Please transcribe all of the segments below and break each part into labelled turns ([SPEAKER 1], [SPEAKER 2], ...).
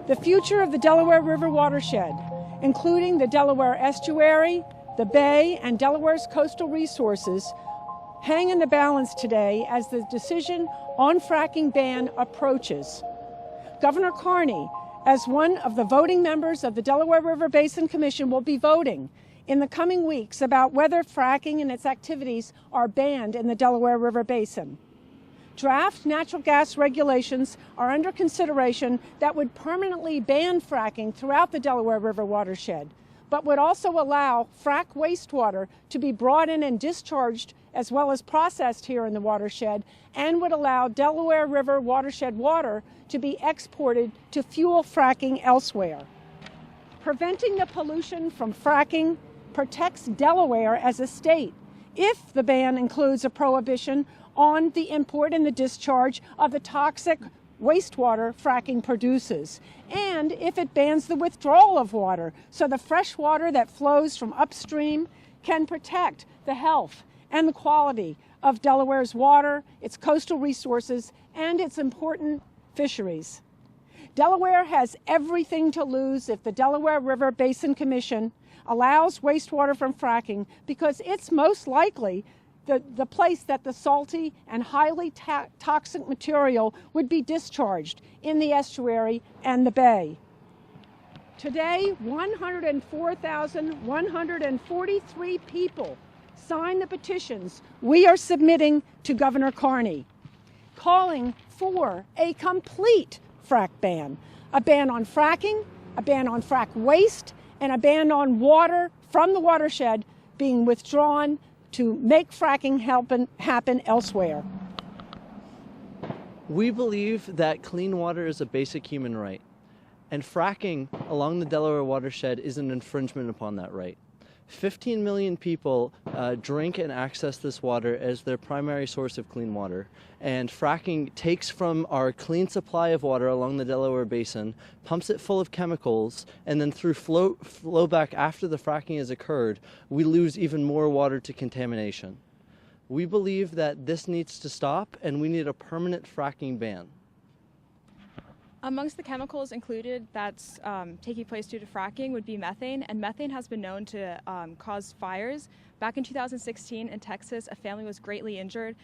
[SPEAKER 1] The future of the Delaware River Watershed, including the Delaware Estuary, the Bay, and Delaware's coastal resources, hang in the balance today as the decision on fracking ban approaches. Governor Carney, as one of the voting members of the Delaware River Basin Commission, will be voting in the coming weeks about whether fracking and its activities are banned in the Delaware River Basin. Draft natural gas regulations are under consideration that would permanently ban fracking throughout the Delaware River watershed, but would also allow frack wastewater to be brought in and discharged as well as processed here in the watershed, and would allow Delaware River watershed water to be exported to fuel fracking elsewhere. Preventing the pollution from fracking protects Delaware as a state if the ban includes a prohibition on the import and the discharge of the toxic wastewater fracking produces, and if it bans the withdrawal of water so the fresh water that flows from upstream can protect the health and the quality of Delaware's water, its coastal resources, and its important fisheries. Delaware has everything to lose if the Delaware River Basin Commission allows wastewater from fracking, because it's most likely the place that the salty and highly toxic material would be discharged in the estuary and the bay. Today, 104,143 people signed the petitions we are submitting to Governor Carney, calling for a complete frack ban, a ban on fracking, a ban on frack waste, and a ban on water from the watershed being withdrawn to make fracking happen elsewhere.
[SPEAKER 2] We believe that clean water is a basic human right, and fracking along the Delaware watershed is an infringement upon that right. 15 million people drink and access this water as their primary source of clean water, and fracking takes from our clean supply of water along the Delaware Basin, pumps it full of chemicals, and then through flow back after the fracking has occurred, we lose even more water to contamination. We believe that this needs to stop, and we need a permanent fracking ban.
[SPEAKER 3] Amongst the chemicals included that's taking place due to fracking would be methane, and methane has been known to cause fires. Back in 2016 in Texas, a family was greatly injured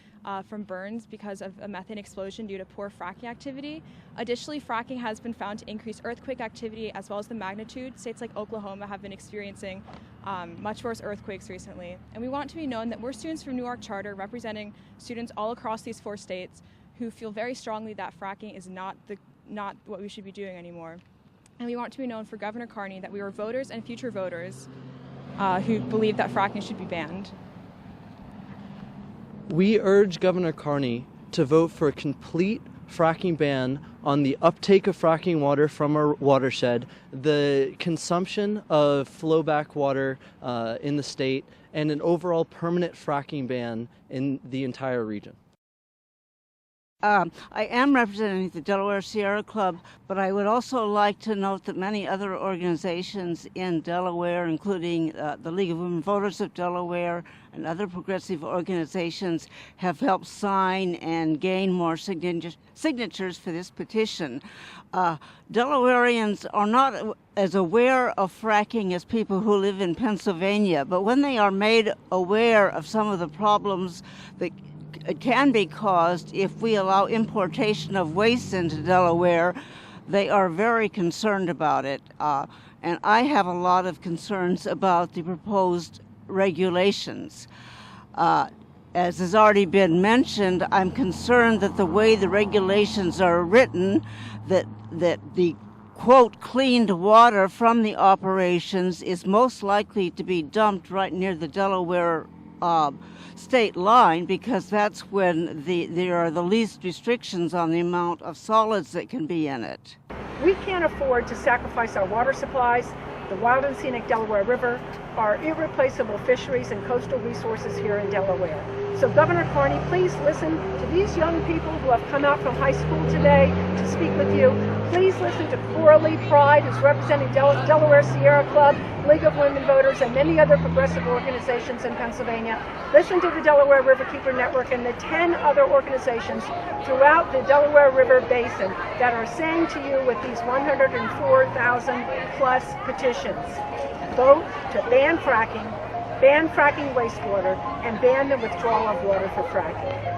[SPEAKER 3] from burns because of a methane explosion due to poor fracking activity. Additionally, fracking has been found to increase earthquake activity as well as the magnitude. States like Oklahoma have been experiencing much worse earthquakes recently. And we want to be known that we're students from Newark Charter representing students all across these 4 states who feel very strongly that fracking is not what we should be doing anymore. And we want to be known for Governor Carney that we are voters and future voters who believe that fracking should be banned.
[SPEAKER 2] We urge Governor Carney to vote for a complete fracking ban on the uptake of fracking water from our watershed, the consumption of flowback water in the state, and an overall permanent fracking ban in the entire region.
[SPEAKER 4] I am representing the Delaware Sierra Club, but I would also like to note that many other organizations in Delaware, including the League of Women Voters of Delaware and other progressive organizations, have helped sign and gain more signatures for this petition. Delawareans are not as aware of fracking as people who live in Pennsylvania, but when they are made aware of some of the problems that can be caused if we allow importation of waste into Delaware, they are very concerned about it. And I have a lot of concerns about the proposed regulations. As has already been mentioned, I'm concerned that the way the regulations are written, that the quote cleaned water from the operations is most likely to be dumped right near the Delaware state line, because that's when there are the least restrictions on the amount of solids that can be in it.
[SPEAKER 1] We can't afford to sacrifice our water supplies, the wild and scenic Delaware River, our irreplaceable fisheries and coastal resources here in Delaware. So Governor Carney, please listen to these young people who have come out from high school today to speak with you. Please listen to Coralie Pride, who's representing Delaware Sierra Club, League of Women Voters, and many other progressive organizations in Pennsylvania. Listen to the Delaware Riverkeeper Network and the 10 other organizations throughout the Delaware River Basin that are saying to you with these 104,000 plus petitions, vote to ban fracking wastewater, and ban the withdrawal of water for fracking.